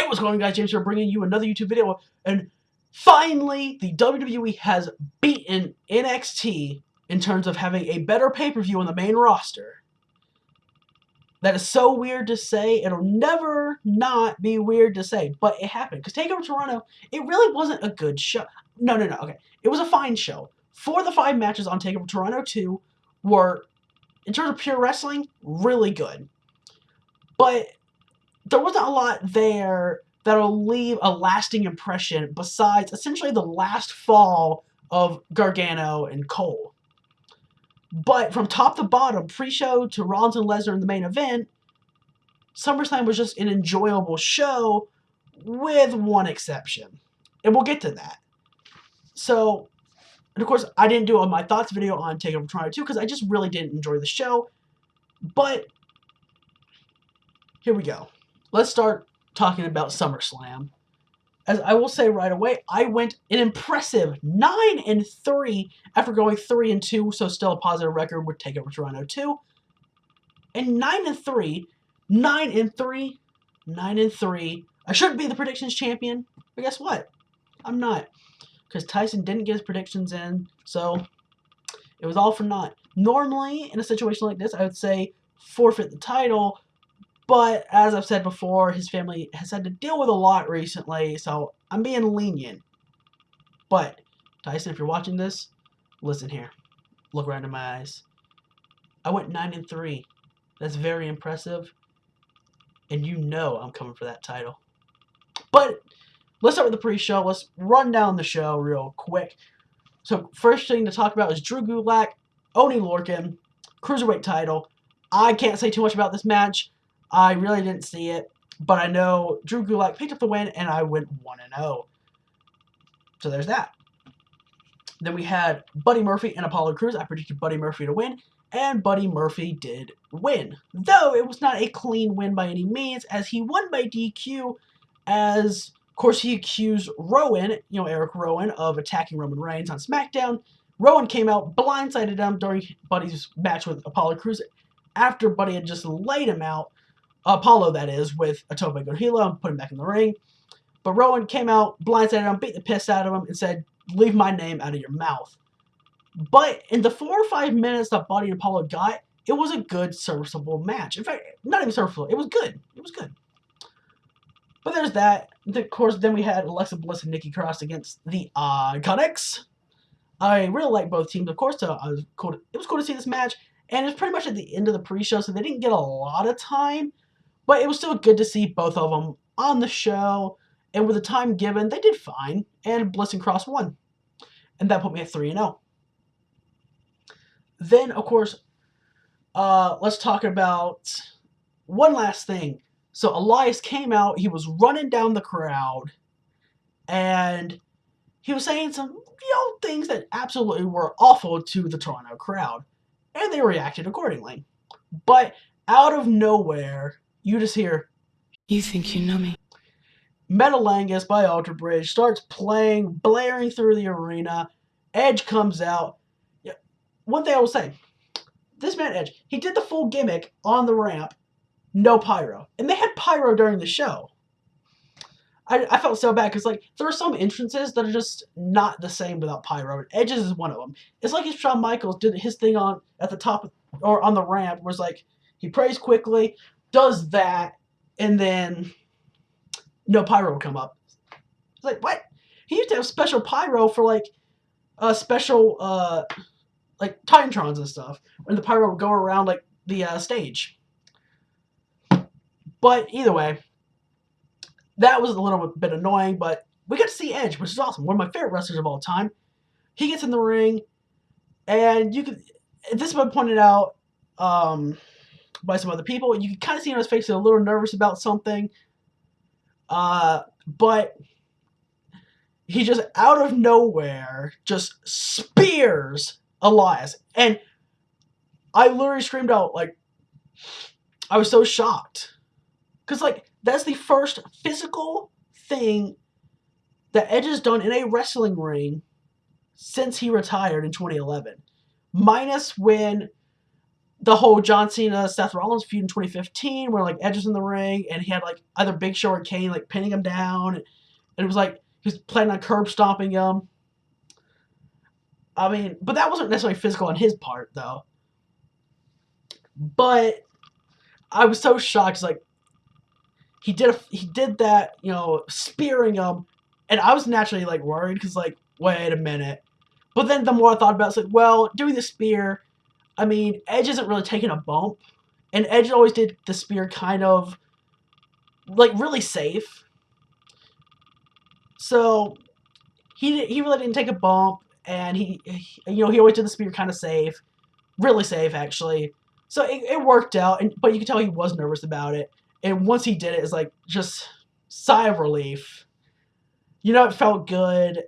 what's going on, guys? James here, bringing you another YouTube video, and finally, the WWE has beaten NXT in terms of having a better pay-per-view on the main roster. That is so weird to say. It'll never not be weird to say, but it happened. Because TakeOver Toronto, it really wasn't a good show. No, okay. It was a fine show. 4 of the 5 matches on TakeOver Toronto 2 were, in terms of pure wrestling, really good. But there wasn't a lot there that'll leave a lasting impression besides essentially the last fall of Gargano and Cole. But from top to bottom, pre-show to Rollins and Lesnar in the main event, SummerSlam was just an enjoyable show with one exception. And we'll get to that. So, and of course, I didn't do my thoughts video on TakeOver Toronto 2 because I just really didn't enjoy the show. But here we go. Let's start talking about SummerSlam. As I will say right away, I went an impressive 9-3 after going 3-2, so still a positive record with TakeOver Toronto 2. And 9-3, 9-3. I should be the predictions champion, but guess what? I'm not. Because Tyson didn't get his predictions in, so it was all for naught. Normally, in a situation like this, I would say forfeit the title. But, as I've said before, his family has had to deal with a lot recently, so I'm being lenient. But, Tyson, if you're watching this, listen here. Look right in my eyes. I went 9-3. That's very impressive. And you know I'm coming for that title. But, let's start with the pre-show. Let's run down the show real quick. So, first thing to talk about is Drew Gulak, Oney Lorcan, Cruiserweight title. I can't say too much about this match. I really didn't see it, but I know Drew Gulak picked up the win, and I went 1-0. So there's that. Then we had Buddy Murphy and Apollo Crews. I predicted Buddy Murphy to win, and Buddy Murphy did win. Though it was not a clean win by any means, as he won by DQ, as, of course, he accused Rowan, Eric Rowan, of attacking Roman Reigns on SmackDown. Rowan came out, blindsided him during Buddy's match with Apollo Crews, after Buddy had just laid him out. Apollo, that is, with a tope con hilo and put him back in the ring. But Rowan came out, blindsided him, beat the piss out of him, and said, "Leave my name out of your mouth." But in the 4 or 5 minutes that Buddy and Apollo got, it was a good, serviceable match. In fact, not even serviceable. It was good. It was good. But there's that. Of course, then we had Alexa Bliss and Nikki Cross against the Iconics. I really like both teams, of course, so it was cool to see this match. And it was pretty much at the end of the pre-show, so they didn't get a lot of time. But it was still good to see both of them on the show. And with the time given, they did fine. And Bliss and Cross won. And that put me at 3-0. Then, of course, let's talk about one last thing. So Elias came out. He was running down the crowd. And he was saying some, things that absolutely were awful to the Toronto crowd. And they reacted accordingly. But out of nowhere, you just hear, "You think you know me?" Metalangus by Alter Bridge starts playing, blaring through the arena. Edge comes out. Yeah. One thing I will say, this man Edge, he did the full gimmick on the ramp, no pyro. And they had pyro during the show. I felt so bad because, there are some entrances that are just not the same without pyro. And Edge's is one of them. It's like if Shawn Michaels did his thing at the top or on the ramp, where it's he prays quickly, does that, and then no pyro will come up. It's what? He used to have special pyro for special Titantrons and stuff, when the pyro would go around the stage. But either way, that was a little bit annoying, but we got to see Edge, which is awesome. One of my favorite wrestlers of all time. He gets in the ring, and this has been pointed out by some other people. You can kind of see on his face he's a little nervous about something. But he just out of nowhere just spears Elias. And I literally screamed out, I was so shocked. Because, that's the first physical thing that Edge has done in a wrestling ring since he retired in 2011. Minus when the whole John Cena Seth Rollins feud in 2015, where like Edge was in the ring and he had like either Big Show or Kane like pinning him down, and it was like he was planning on curb stomping him. I mean, but that wasn't necessarily physical on his part though. But I was so shocked. It's like he did that, you know, spearing him, and I was naturally like worried because like, wait a minute. But then the more I thought about it, it's like, well, doing the spear, I mean, Edge isn't really taking a bump, and Edge always did the spear kind of like really safe. So he really didn't take a bump, and he always did the spear kind of safe, really safe actually. So it worked out, but you could tell he was nervous about it. And once he did it, it's like just sigh of relief. You know, it felt good.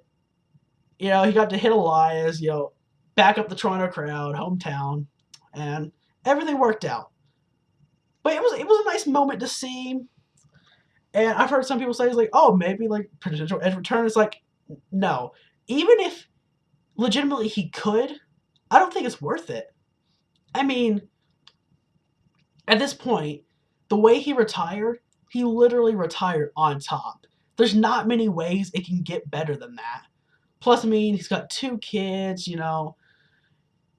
You know, he got to hit Elias, you know, back up the Toronto crowd, hometown, and everything worked out. But it was a nice moment to see. And I've heard some people say, it's like, oh, maybe like potential Edge return. It's like, no. Even if legitimately he could, I don't think it's worth it. I mean, at this point, the way he retired, he literally retired on top. There's not many ways it can get better than that. Plus, I mean, he's got 2 kids, you know.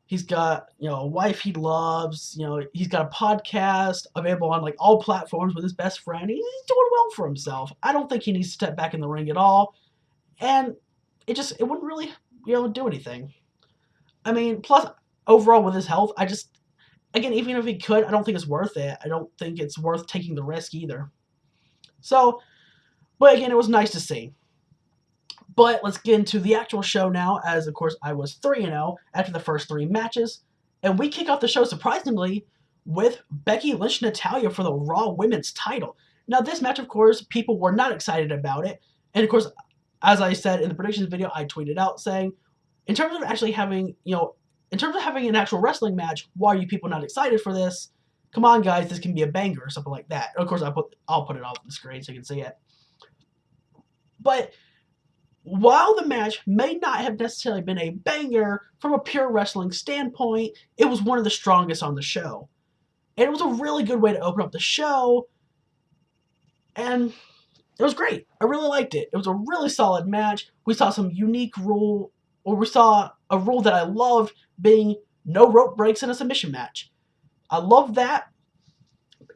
He's got, you know, a wife he loves. You know, he's got a podcast available on, like, all platforms with his best friend. He's doing well for himself. I don't think he needs to step back in the ring at all. And it wouldn't really, you know, do anything. I mean, plus, overall with his health, again, even if he could, I don't think it's worth it. I don't think it's worth taking the risk either. So, but again, it was nice to see. But let's get into the actual show now, as of course I was 3-0 after the first 3 matches. And we kick off the show, surprisingly, with Becky Lynch and Natalya for the Raw Women's title. Now, this match, of course, people were not excited about it. And of course, as I said in the predictions video, I tweeted out saying, in terms of actually having, you know, in terms of having an actual wrestling match, why are you people not excited for this? Come on, guys, this can be a banger or something like that. Of course, I'll put it off the screen so you can see it. But while the match may not have necessarily been a banger from a pure wrestling standpoint, it was one of the strongest on the show. And it was a really good way to open up the show, and it was great. I really liked it. It was a really solid match. We saw some unique rule, or we saw a rule that I loved, being no rope breaks in a submission match. I love that,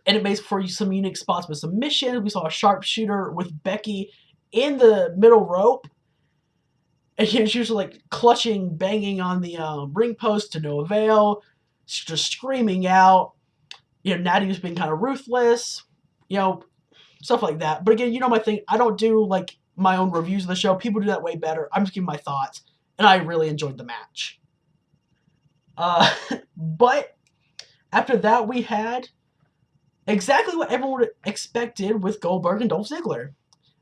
and it makes for some unique spots with submission. We saw a sharpshooter with Becky in the middle rope, and she was usually like clutching, banging on the ring post to no avail, just screaming out. You know, Natty was being kind of ruthless, you know, stuff like that. But again, you know my thing, I don't do like my own reviews of the show. People do that way better. I'm just giving my thoughts, and I really enjoyed the match. But after that, we had exactly what everyone expected with Goldberg and Dolph Ziggler.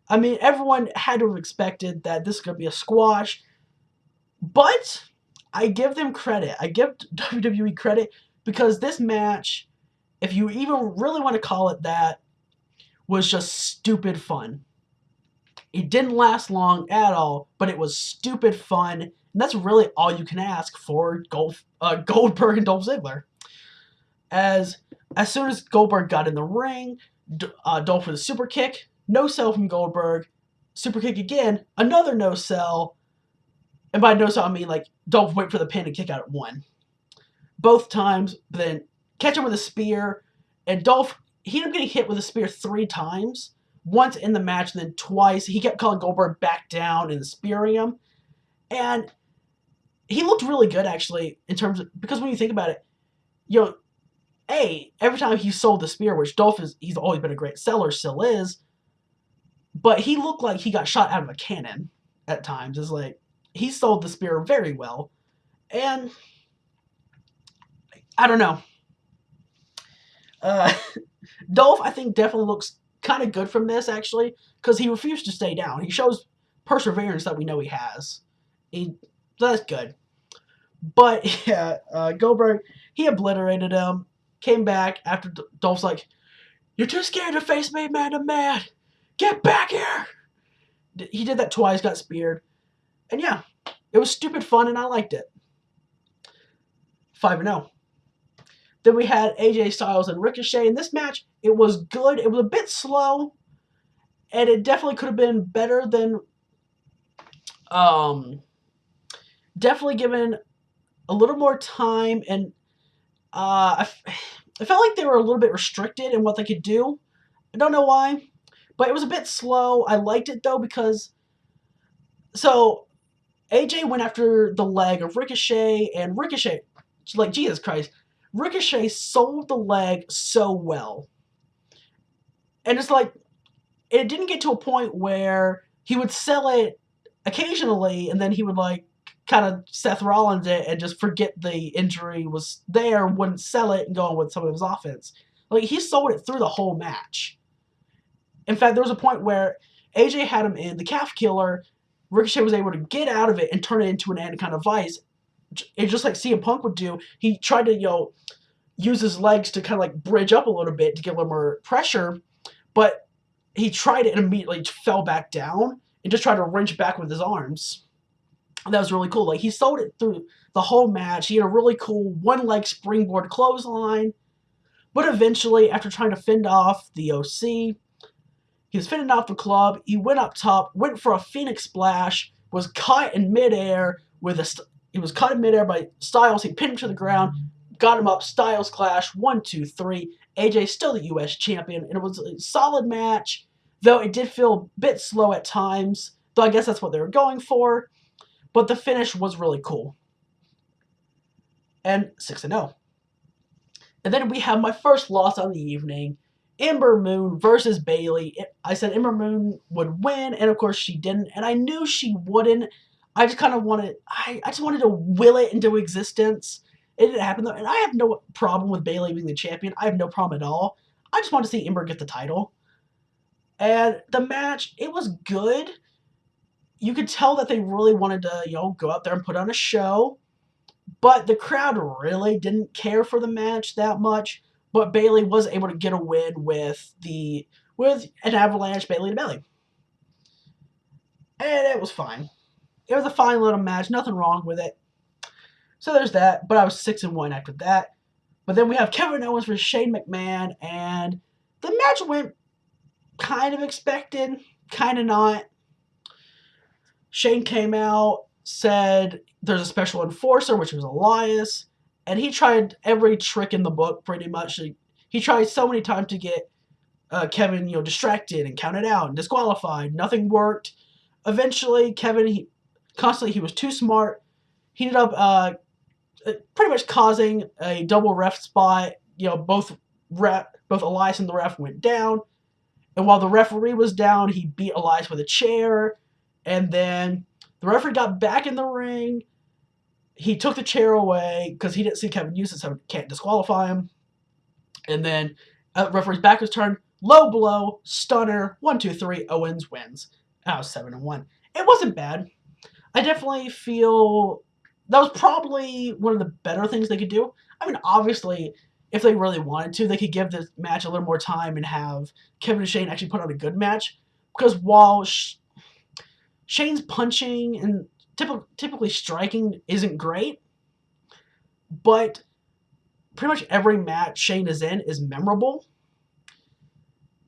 I mean, everyone had to have expected that this was going to be a squash, but I give them credit. I give WWE credit, because this match, if you even really want to call it that, was just stupid fun. It didn't last long at all, but it was stupid fun, and that's really all you can ask for Goldberg and Dolph Ziggler. As soon as Goldberg got in the ring, Dolph with a super kick, no sell from Goldberg, super kick again, another no sell, and by no sell I mean like Dolph wait for the pin and kick out at 1. Both times, but then catch him with a spear, and Dolph, he ended up getting hit with a spear 3 times, once in the match and then twice. He kept calling Goldberg back down and spearing him, and he looked really good actually, in terms of, because when you think about it, you know, every time he sold the spear, which Dolph he's always been a great seller, still is, but he looked like he got shot out of a cannon at times. It's like, he sold the spear very well. And I don't know. Dolph, I think, definitely looks kind of good from this, actually, because he refused to stay down. He shows perseverance that we know he has. So that's good. But, yeah, Goldberg, he obliterated him, came back after Dolph's like, "You're too scared to face me man to man. Get back here!" He did that twice, got speared. And yeah, it was stupid fun, and I liked it. 5-0. Then we had AJ Styles and Ricochet. In this match, it was good. It was a bit slow, and it definitely could have been better than, definitely given a little more time, and I felt like they were a little bit restricted in what they could do. I don't know why, but it was a bit slow. I liked it though because, so AJ went after the leg of Ricochet, and Ricochet, like, Jesus Christ, Ricochet sold the leg so well. And it's like, it didn't get to a point where he would sell it occasionally, and then he would, like, kind of Seth Rollins it and just forget the injury was there, wouldn't sell it, and go on with some of his offense. Like, he sold it through the whole match. In fact, there was a point where AJ had him in the calf killer. Ricochet was able to get out of it and turn it into an anaconda vice. It's just like CM Punk would do. He tried to, use his legs to kind of like bridge up a little bit to get a little more pressure, but he tried it and immediately fell back down and just tried to wrench back with his arms. And that was really cool. Like, he sold it through the whole match. He had a really cool one-leg springboard clothesline, but eventually, after trying to fend off the OC, he was fending off the club. He went up top, went for a Phoenix Splash, was caught in midair he was caught in midair by Styles. He pinned him to the ground, got him up. Styles Clash, 1, 2, 3. AJ still the U.S. champion, and it was a solid match, though it did feel a bit slow at times. Though I guess that's what they were going for, but the finish was really cool. And 6-0. And then we have my first loss on the evening. Ember Moon versus Bayley. I said Ember Moon would win, and of course she didn't. And I knew she wouldn't. I just kind of wanted, I just wanted to will it into existence. It didn't happen though, and I have no problem with Bayley being the champion. I have no problem at all. I just want to see Ember get the title. And the match, it was good. You could tell that they really wanted to, go out there and put on a show. But the crowd really didn't care for the match that much. But Bayley was able to get a win with an avalanche Bayley to Bayley. And it was fine. It was a fine little match. Nothing wrong with it. So there's that. But I was 6-1 after that. But then we have Kevin Owens versus Shane McMahon. And the match went kind of expected. Kind of not. Shane came out, said there's a special enforcer, which was Elias. And he tried every trick in the book, pretty much. He tried so many times to get Kevin, distracted and counted out and disqualified. Nothing worked. Eventually, Kevin, he was too smart. He ended up pretty much causing a double ref spot. Both Elias and the ref went down. And while the referee was down, he beat Elias with a chair. And then the referee got back in the ring. He took the chair away because he didn't see Kevin use it, so can't disqualify him. And then referee's back was turned. Low blow, stunner, 1, 2, 3. Owens wins. I was 7-1. It wasn't bad. I definitely feel that was probably one of the better things they could do. I mean, obviously, if they really wanted to, they could give this match a little more time and have Kevin and Shane actually put on a good match. Because while Shane's punching and typically striking isn't great, but pretty much every match Shane is in is memorable.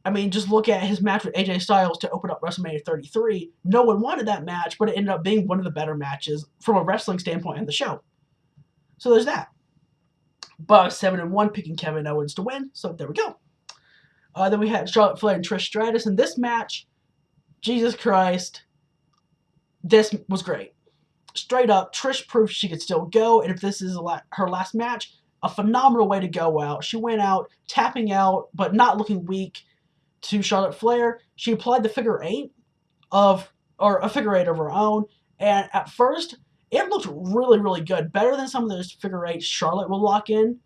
I mean, just look at his match with AJ Styles to open up WrestleMania 33. No one wanted that match, but it ended up being one of the better matches from a wrestling standpoint in the show. So there's that. But I was 7-1, picking Kevin Owens to win, so there we go. Then we had Charlotte Flair and Trish Stratus in this match. Jesus Christ. This was great. Straight up, Trish proved she could still go, and if this is her last match, a phenomenal way to go out. She went out, tapping out, but not looking weak to Charlotte Flair. She applied the figure eight of her own, and at first, it looked really, really good. Better than some of those figure eights Charlotte will lock in.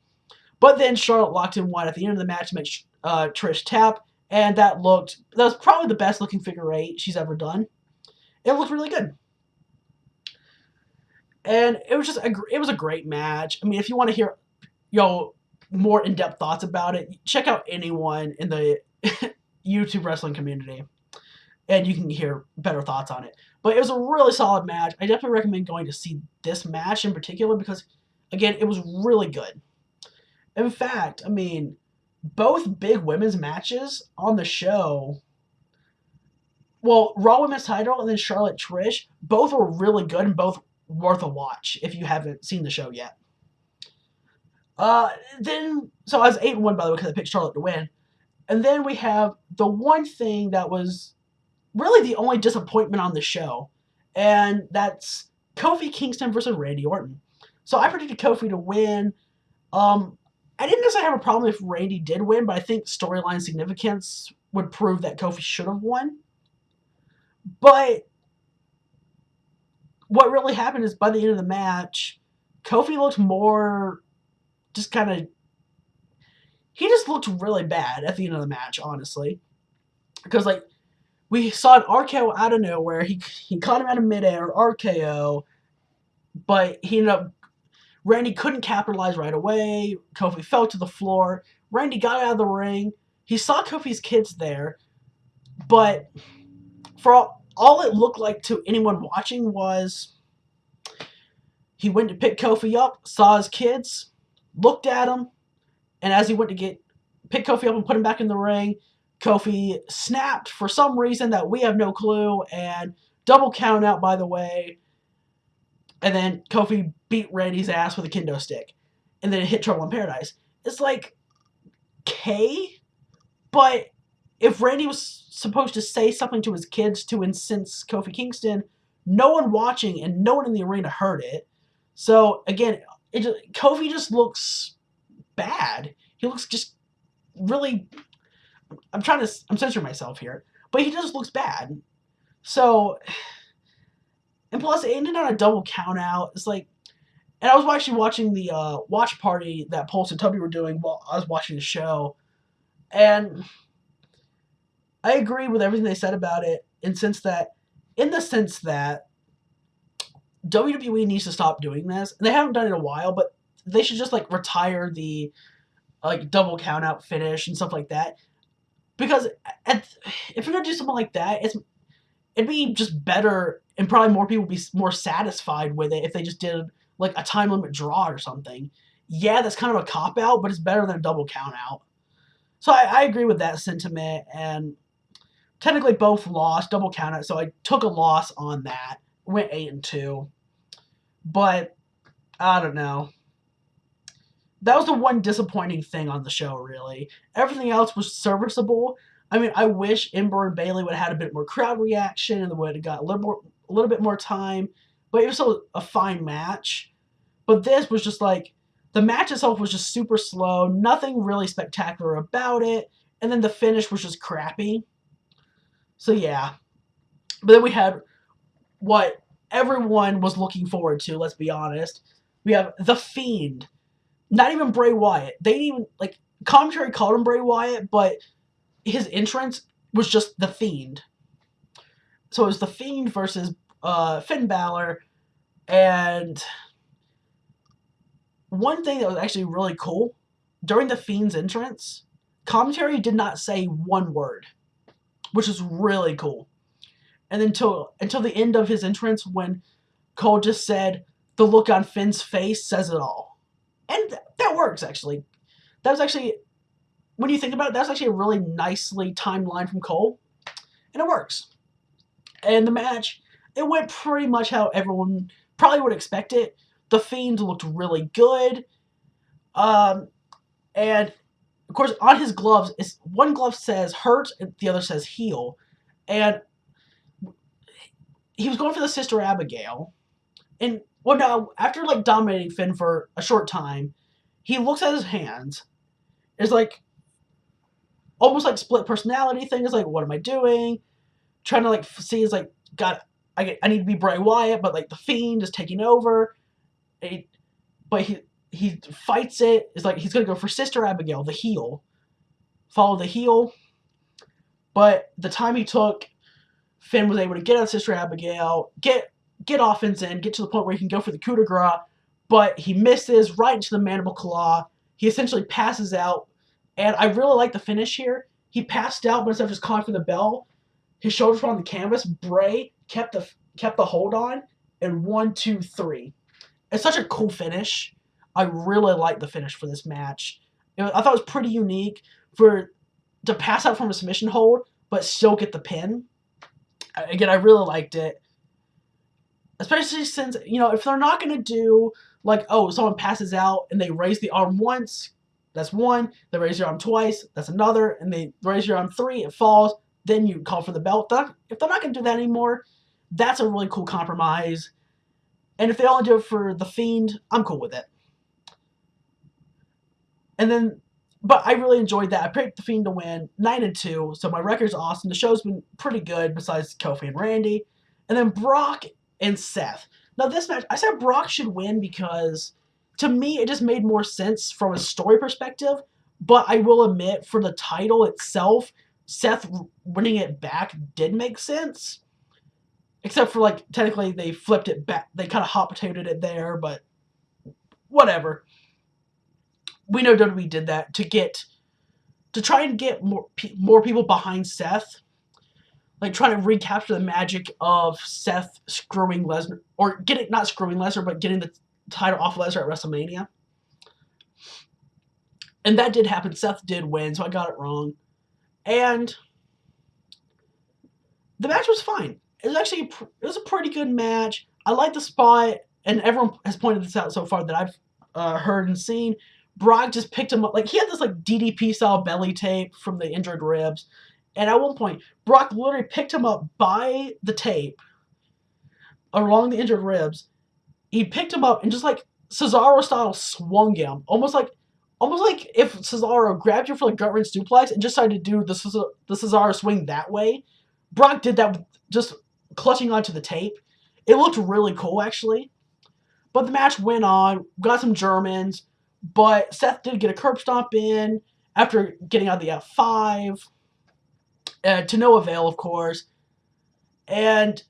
But then Charlotte locked in one at the end of the match to make Trish tap, and that was probably the best looking figure eight she's ever done. It looked really good. And it was a great match. I mean, if you want to hear, more in-depth thoughts about it, check out anyone in the YouTube wrestling community, and you can hear better thoughts on it. But it was a really solid match. I definitely recommend going to see this match in particular because, again, it was really good. In fact, I mean, both big women's matches on the show, well, Raw Women's title and then Charlotte Trish, both were really good and both worth a watch if you haven't seen the show yet. So I was 8-1, by the way, because I picked Charlotte to win. And then we have the one thing that was really the only disappointment on the show, and that's Kofi Kingston versus Randy Orton. So I predicted Kofi to win. I didn't necessarily have a problem if Randy did win, but I think storyline significance would prove that Kofi should have won. But what really happened is by the end of the match, Kofi looked more just kind of... He just looked really bad at the end of the match, honestly. Because, like, we saw an RKO out of nowhere. He caught him out of midair, RKO, but he ended up... Randy couldn't capitalize right away. Kofi fell to the floor. Randy got out of the ring. He saw Kofi's kids there, but for all it looked like to anyone watching was he went to pick Kofi up, saw his kids, looked at him, and as he went to pick Kofi up and put him back in the ring, Kofi snapped for some reason that we have no clue, and double count out, by the way. And then Kofi beat Randy's ass with a kendo stick. And then it hit Trouble in Paradise. It's like, okay, but if Randy was supposed to say something to his kids to incense Kofi Kingston, no one watching and no one in the arena heard it. So, again, Kofi just looks bad. He looks just really... I'm censoring myself here, but he just looks bad. So... And plus, it ended on a double count out. It's like, and I was actually watching the watch party that Pulse and Tubby were doing while I was watching the show. And I agree with everything they said about it in the sense that WWE needs to stop doing this. And they haven't done it in a while, but they should just, like, retire the, like, double count out finish and stuff like that. Because if you're going to do something like that, it'd be just better, and probably more people would be more satisfied with it if they just did, like, a time limit draw or something. Yeah, that's kind of a cop-out, but it's better than a double count-out. So I agree with that sentiment, and technically both lost, double count-out, so I took a loss on that. Went 8-2. But, I don't know. That was the one disappointing thing on the show, really. Everything else was serviceable. I mean, I wish Ember and Bayley would have had a bit more crowd reaction and would have got a little bit more time. But it was still a fine match. But this was just like, the match itself was just super slow. Nothing really spectacular about it. And then the finish was just crappy. So yeah. But then we had what everyone was looking forward to, let's be honest. We have The Fiend. Not even Bray Wyatt. They didn't even, like, commentary called him Bray Wyatt, but his entrance was just The Fiend. So it was The Fiend versus Finn Balor. And one thing that was actually really cool, during The Fiend's entrance, commentary did not say one word, which is really cool. And until the end of his entrance, when Cole just said, "The look on Finn's face says it all." And that works, actually. That was actually, when you think about it, that's actually a really nicely timed line from Cole. And it works. And the match, it went pretty much how everyone probably would expect it. The Fiend looked really good. And, of course, on his gloves, one glove says hurt, and the other says heal. And he was going for the Sister Abigail. And, well, no, after, like, dominating Finn for a short time, he looks at his hands. It's like, almost like split personality thing. It's like, what am I doing? Trying to, like, see, is like, God, I need to be Bray Wyatt, but, like, the Fiend is taking over. But he fights it. It's like, he's going to go for Sister Abigail, the heel. Follow the heel. But the time he took, Finn was able to get out Sister Abigail, get offense in, get to the point where he can go for the coup de grace, but he misses right into the mandible claw. He essentially passes out, and I really like the finish here. He passed out, but instead of just calling for the bell, his shoulders were on the canvas. Bray kept the hold on, and 1, 2, 3. It's such a cool finish. I really like the finish for this match. I thought it was pretty unique to pass out from a submission hold, but still get the pin. Again, I really liked it. Especially since, if they're not going to do, like, oh, someone passes out and they raise the arm once, that's one. They raise your arm twice, that's another. And they raise your arm three, it falls, then you call for the belt. If they're not going to do that anymore, that's a really cool compromise. And if they only do it for The Fiend, I'm cool with it. But I really enjoyed that. I picked The Fiend to win 9-2, so my record's awesome. The show's been pretty good besides Kofi and Randy. And then Brock and Seth. Now this match, I said Brock should win because to me it just made more sense from a story perspective, but I will admit for the title itself, Seth winning it back did make sense. Except for, like, technically they flipped it back. They kind of hot potatoed it there, but whatever. We know WWE did that to try and get more people behind Seth. Like, trying to recapture the magic of Seth screwing Lesnar, or not screwing Lesnar, but getting the title off Lesnar at WrestleMania. And that did happen. Seth did win, so I got it wrong. And the match was fine. It was a pretty good match. I like the spot, and everyone has pointed this out so far that I've heard and seen. Brock just picked him up. Like, he had this, like, DDP-style belly tape from the injured ribs. And at one point, Brock literally picked him up by the tape along the injured ribs. He picked him up and just, like, Cesaro-style swung him. Almost like if Cesaro grabbed you for, like, gut-wrench suplex and just started to do the Cesaro swing that way. Brock did that with just clutching onto the tape. It looked really cool, actually. But the match went on. Got some Germans. But Seth did get a curb stomp in after getting out of the F5. To no avail, of course. And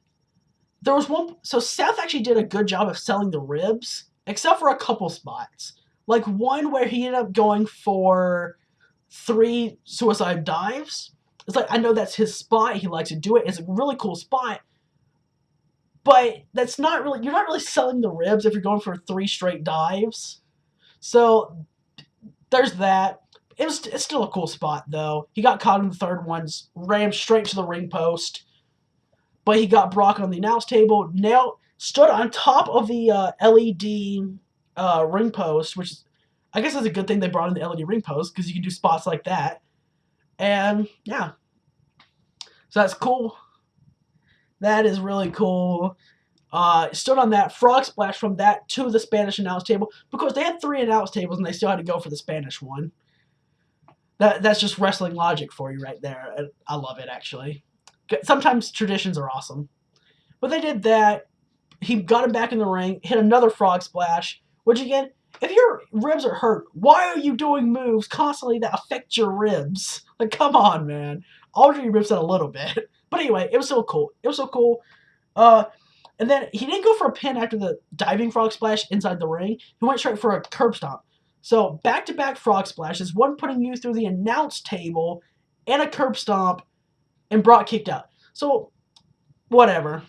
there was one... So Seth actually did a good job of selling the ribs, except for a couple spots. Like one where he ended up going for 3 suicide dives. It's like, I know that's his spot. He likes to do it. It's a really cool spot. But that's not really... You're not really selling the ribs if you're going for 3 straight dives. So there's that. It's still a cool spot, though. He got caught in the third one, rammed straight to the ring post. But he got Brock on the announce table, stood on top of the LED ring post, which I guess is a good thing they brought in the LED ring post, because you can do spots like that. And, yeah. So that's cool. That is really cool. Stood on that frog splash from that to the Spanish announce table, because they had 3 announce tables and they still had to go for the Spanish one. That's just wrestling logic for you right there. I love it, actually. Sometimes traditions are awesome. But they did that. He got him back in the ring, hit another frog splash, which, again, if your ribs are hurt, why are you doing moves constantly that affect your ribs? Like, come on, man. Alter your ribs out a little bit. But anyway, it was so cool. It was so cool. And then he didn't go for a pin after the diving frog splash inside the ring. He went straight for a curb stomp. So, back-to-back frog splashes, one putting you through the announce table and a curb stomp, and Brock kicked out. So, whatever.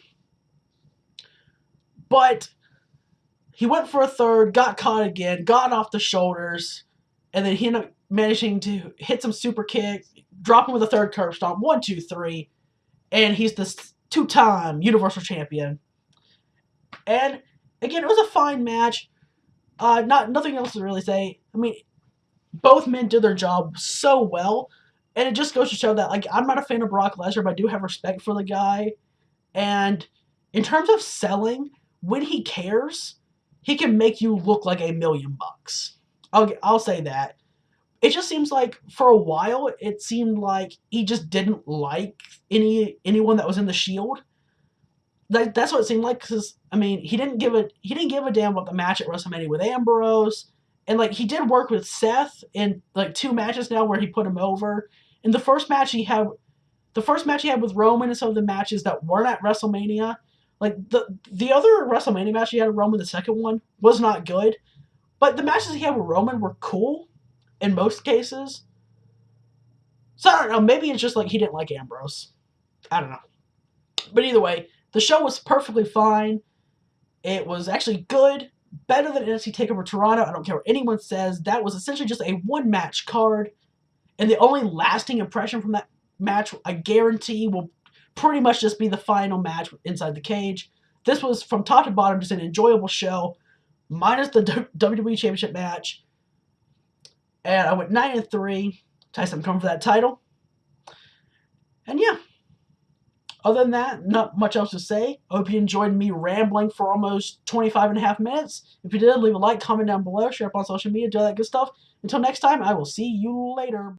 But he went for a third, got caught again, got off the shoulders, and then he ended up managing to hit some super kicks, drop him with a third curb stomp, 1, 2, 3, and he's the 2-time Universal Champion. And, again, it was a fine match. Nothing else to really say. I mean, both men did their job so well, and it just goes to show that, like, I'm not a fan of Brock Lesnar, but I do have respect for the guy. And in terms of selling, when he cares, he can make you look like $1 million bucks. I'll say that. It just seems like for a while, it seemed like he just didn't like anyone that was in the Shield. That's what it seemed like, because, I mean, he didn't give a damn about the match at WrestleMania with Ambrose, and, like, he did work with Seth in, like, 2 matches now where he put him over. In the first match he had with Roman, and some of the matches that weren't at WrestleMania, like, the other WrestleMania match he had with Roman, the second one, was not good, but the matches he had with Roman were cool, in most cases. So, I don't know, maybe it's just, like, he didn't like Ambrose. I don't know. But either way, the show was perfectly fine. It was actually good. better than NXT TakeOver Toronto. I don't care what anyone says. That was essentially just a one-match card. And the only lasting impression from that match, I guarantee, will pretty much just be the final match inside the cage. This was, from top to bottom, just an enjoyable show, minus the WWE Championship match. And I went 9-3. Tyson, I'm coming for that title. And yeah. Other than that, not much else to say. I hope you enjoyed me rambling for almost 25.5 minutes. If you did, leave a like, comment down below, share up on social media, do all that good stuff. Until next time, I will see you later.